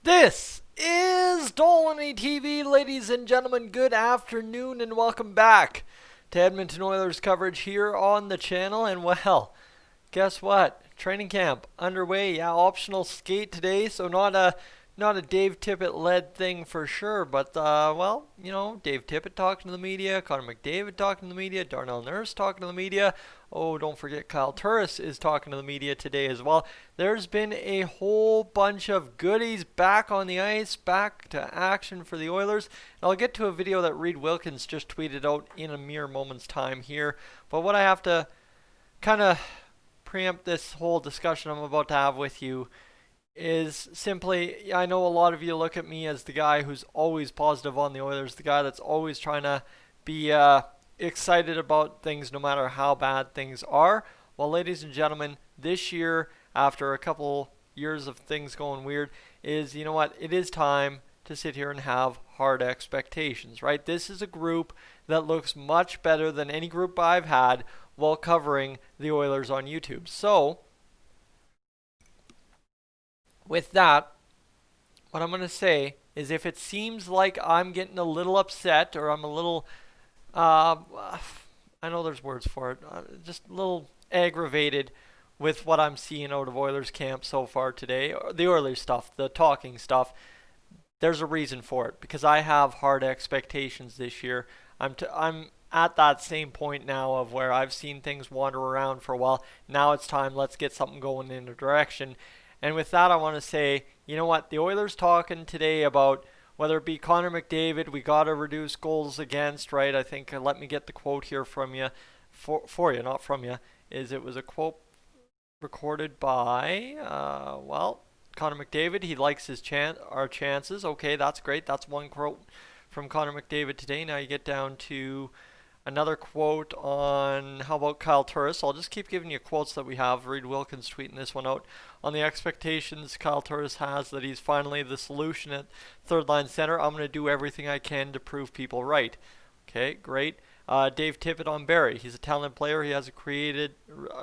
This is Dolynny TV, ladies and gentlemen. Good afternoon and welcome back to Edmonton Oilers coverage here on the channel. And well, guess what? Training camp underway. Yeah, optional skate today, so not a Dave Tippett led thing for sure. But well, you know, Dave Tippett talking to the media, Connor McDavid talking to the media, Darnell Nurse talking to the media. Oh, don't forget Kyle Turris is talking to the media today as well. There's been a whole bunch of goodies back on the ice, back to action for the Oilers. And I'll get to a video that Reed Wilkins just tweeted out in a mere moment's time here. But what I have to kind of preempt this whole discussion I'm about to have with you is simply, I know a lot of you look at me as the guy who's always positive on the Oilers, the guy that's always trying to be excited about things no matter how bad things are. Well, ladies and gentlemen, this year, after a couple years of things going weird, you know what? It is time to sit here and have hard expectations, right? This is a group that looks much better than any group I've had while covering the Oilers on YouTube. So, with that, what I'm going to say is if it seems like I'm getting a little upset or I'm a little I know there's words for it, just a little aggravated with what I'm seeing out of Oilers camp so far today, the Oilers stuff, the talking stuff. There's a reason for it, because I have hard expectations this year. I'm at that same point now of where I've seen things wander around for a while. Now it's time, let's get something going in a direction. And with that, I want to say, you know what, the Oilers talking today about whether it be Connor McDavid, we got to reduce goals against, right? I think, let me get the quote here from you, for you, not from you, it was a quote recorded by, well, Connor McDavid. He likes our chances. Okay, that's great. That's one quote from Connor McDavid today. Now you get down to another quote on, how about Kyle Turris? I'll just keep giving you quotes that we have. Reed Wilkins tweeting this one out. On the expectations Kyle Turris has that he's finally the solution at third line center, I'm going to do everything I can to prove people right. Okay, great. Dave Tippett on Barry. He's a talented player. He has a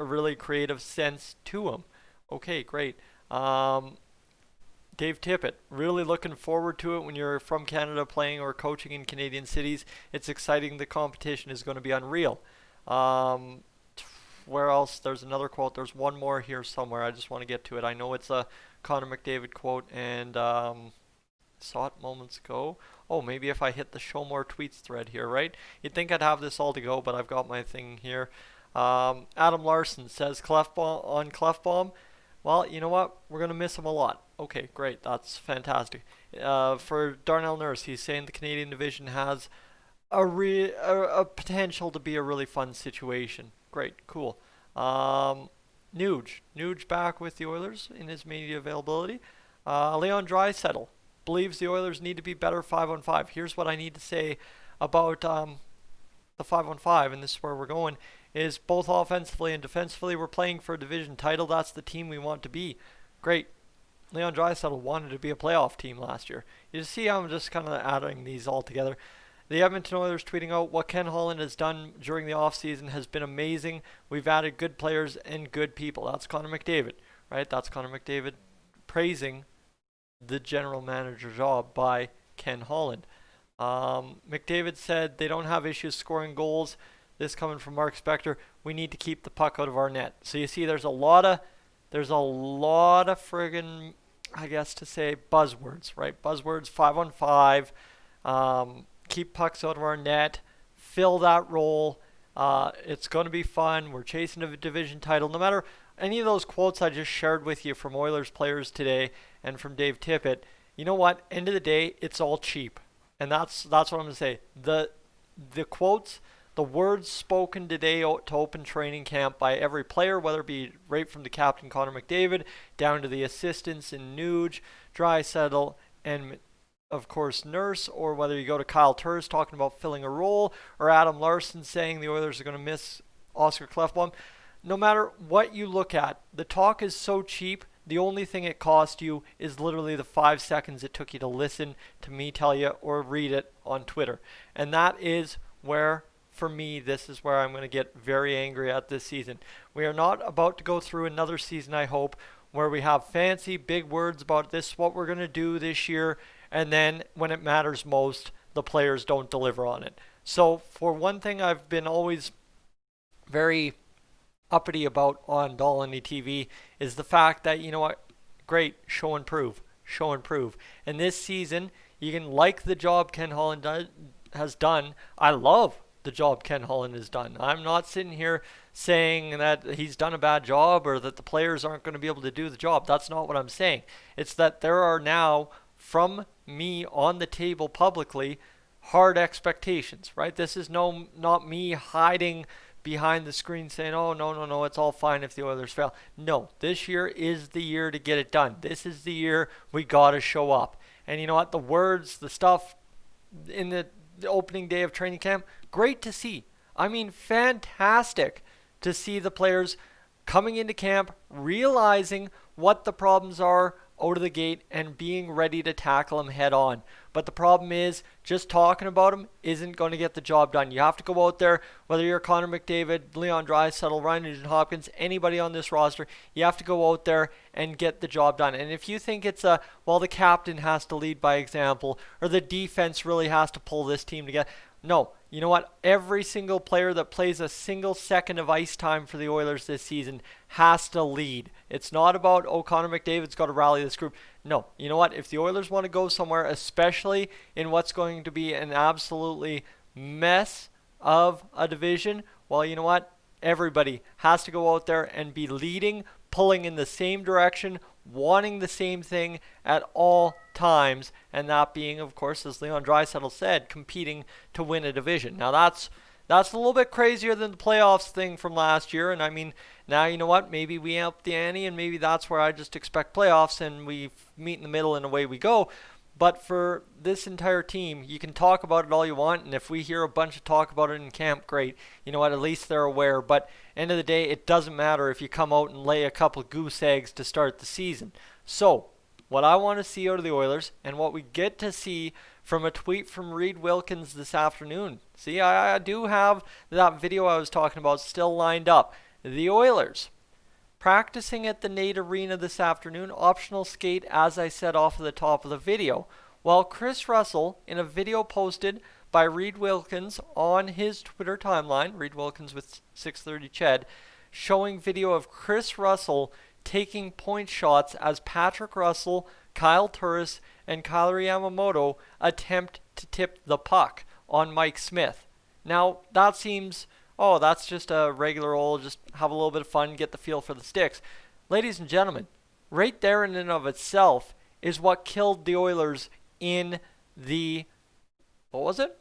really creative sense to him. Okay, great. Dave Tippett, really looking forward to it when you're from Canada playing or coaching in Canadian cities. It's exciting. The competition is going to be unreal. Where else? There's another quote. There's one more here somewhere. I just want to get to it. I know it's a Connor McDavid quote, and saw it moments ago. Oh, maybe if I hit the show more tweets thread here, right? You'd think I'd have this all to go, but I've got my thing here. Adam Larson says Clefbaum. Well, you know what? We're going to miss him a lot. Okay, great. That's fantastic. For Darnell Nurse, he's saying the Canadian division has a potential to be a really fun situation. Great, cool. Nuge back with the Oilers in his media availability. Leon Draisaitl believes the Oilers need to be better 5-on-5. Here's what I need to say about the 5-on-5, and this is where we're going, is both offensively and defensively, we're playing for a division title. That's the team we want to be. Great. Leon Draisaitl wanted to be a playoff team last year. You see how I'm just kind of adding these all together. The Edmonton Oilers tweeting out, what Ken Holland has done during the offseason has been amazing. We've added good players and good people. That's Connor McDavid, right? That's Connor McDavid praising the general manager job by Ken Holland. McDavid said they don't have issues scoring goals. This coming from Mark Spector. We need to keep the puck out of our net. So you see, there's a lot of friggin', I guess to say, buzzwords, right? Buzzwords, 5-on-5, keep pucks out of our net, fill that role. It's going to be fun. We're chasing a division title. No matter any of those quotes I just shared with you from Oilers players today and from Dave Tippett, you know what? End of the day, it's all cheap. And that's what I'm going to say. The quotes, the words spoken today to open training camp by every player, whether it be right from the captain Connor McDavid down to the assistants in Nuge, Draisaitl, and of course Nurse, or whether you go to Kyle Turris talking about filling a role, or Adam Larson saying the Oilers are going to miss Oscar Clefbaum. No matter what you look at, the talk is so cheap. The only thing it cost you is literally the 5 seconds it took you to listen to me tell you or read it on Twitter. And that is where, for me, this is where I'm going to get very angry at this season. We are not about to go through another season, I hope, where we have fancy big words about this is what we're going to do this year, and then when it matters most, the players don't deliver on it. So for one thing, I've been always very uppity about on Dolynny TV is the fact that, you know what, great, show and prove, show and prove. And this season, you can like the job Ken Holland has done. I love the job Ken Holland has done. I'm not sitting here saying that he's done a bad job or that the players aren't going to be able to do the job. That's not what I'm saying. It's that there are now, from me on the table publicly, hard expectations, right? This is not me hiding behind the screen saying, oh, no, it's all fine if the Oilers fail. No, this year is the year to get it done. This is the year we got to show up. And you know what? The words, the stuff in the opening day of training camp, great to see. I mean, fantastic to see the players coming into camp, realizing what the problems are out of the gate and being ready to tackle them head on. But the problem is, just talking about them isn't going to get the job done. You have to go out there, whether you're Connor McDavid, Leon Draisaitl, Ryan Nugent-Hopkins, anybody on this roster, you have to go out there and get the job done. And if you think it's the captain has to lead by example, or the defense really has to pull this team together, no. You know what? Every single player that plays a single second of ice time for the Oilers this season has to lead. It's not about, oh, Connor McDavid's got to rally this group. No. You know what? If the Oilers want to go somewhere, especially in what's going to be an absolutely mess of a division, well, you know what? Everybody has to go out there and be leading, pulling in the same direction, wanting the same thing at all times, and that being, of course, as Leon Draisaitl said, competing to win a division. Now that's a little bit crazier than the playoffs thing from last year, and I mean, now you know what, maybe we up the ante, and maybe that's where I just expect playoffs, and we meet in the middle and away we go. But for this entire team, you can talk about it all you want, and if we hear a bunch of talk about it in camp, great. You know what, at least they're aware. But end of the day, it doesn't matter if you come out and lay a couple goose eggs to start the season. So, what I want to see out of the Oilers, and what we get to see from a tweet from Reed Wilkins this afternoon. See, I do have that video I was talking about still lined up. The Oilers practicing at the Nate Arena this afternoon, optional skate, as I said off of the top of the video. While Chris Russell, in a video posted by Reed Wilkins on his Twitter timeline, Reed Wilkins with 630 Ched, showing video of Chris Russell taking point shots as Patrick Russell, Kyle Turris, and Kyler Yamamoto attempt to tip the puck on Mike Smith. Now, that seems, oh, that's just a regular old, just have a little bit of fun, get the feel for the sticks. Ladies and gentlemen, right there in and of itself is what killed the Oilers in the, what was it?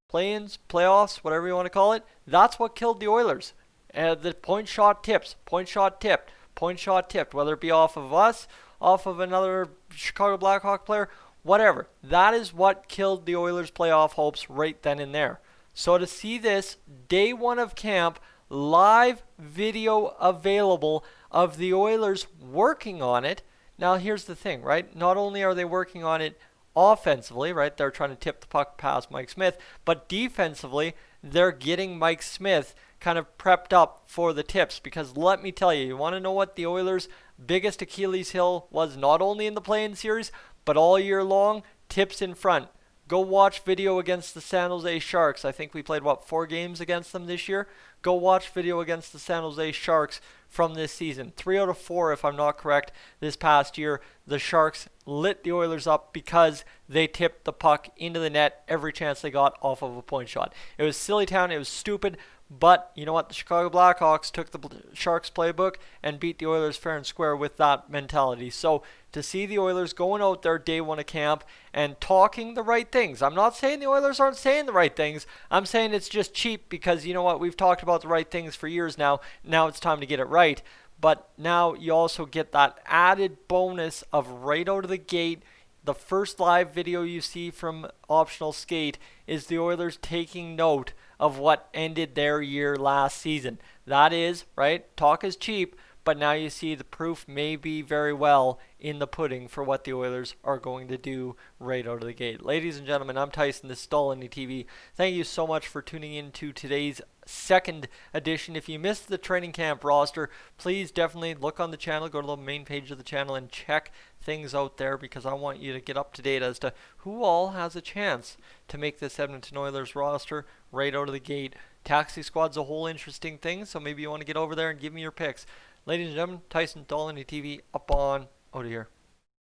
Play-ins, playoffs, whatever you want to call it. That's what killed the Oilers. The point shot tips, point shot tipped, whether it be off of us, off of another Chicago Blackhawk player, whatever. That is what killed the Oilers' playoff hopes right then and there. So to see this day one of camp, live video available of the Oilers working on it. Now here's the thing, right? Not only are they working on it offensively, right? They're trying to tip the puck past Mike Smith, but defensively, they're getting Mike Smith kind of prepped up for the tips, because let me tell you, you want to know what the Oilers' biggest Achilles heel was, not only in the play-in series, but all year long? Tips in front. Go watch video against the San Jose Sharks. I think we played, 4 games against them this year? Go watch video against the San Jose Sharks from this season. 3 out of 4, if I'm not correct, this past year. The Sharks lit the Oilers up because they tipped the puck into the net every chance they got off of a point shot. It was silly town. It was stupid. But you know what? The Chicago Blackhawks took the Sharks playbook and beat the Oilers fair and square with that mentality. So to see the Oilers going out there day one of camp and talking the right things. I'm not saying the Oilers aren't saying the right things. I'm saying it's just cheap because, you know what? We've talked about the right things for years now. Now it's time to get it right. But now you also get that added bonus of right out of the gate. The first live video you see from Optional Skate is the Oilers taking note of what ended their year last season. That is, right, talk is cheap, but now you see the proof may be very well in the pudding for what the Oilers are going to do right out of the gate. Ladies and gentlemen, I'm Tyson, this is Dolynny TV. Thank you so much for tuning in to today's second edition. If you missed the training camp roster, please definitely look on the channel, go to the main page of the channel and check things out there, because I want you to get up to date as to who all has a chance to make this Edmonton Oilers roster right out of the gate. Taxi squad's a whole interesting thing, so maybe you want to get over there and give me your picks. Ladies and gentlemen, Tyson, Dolynny TV, up on out of here.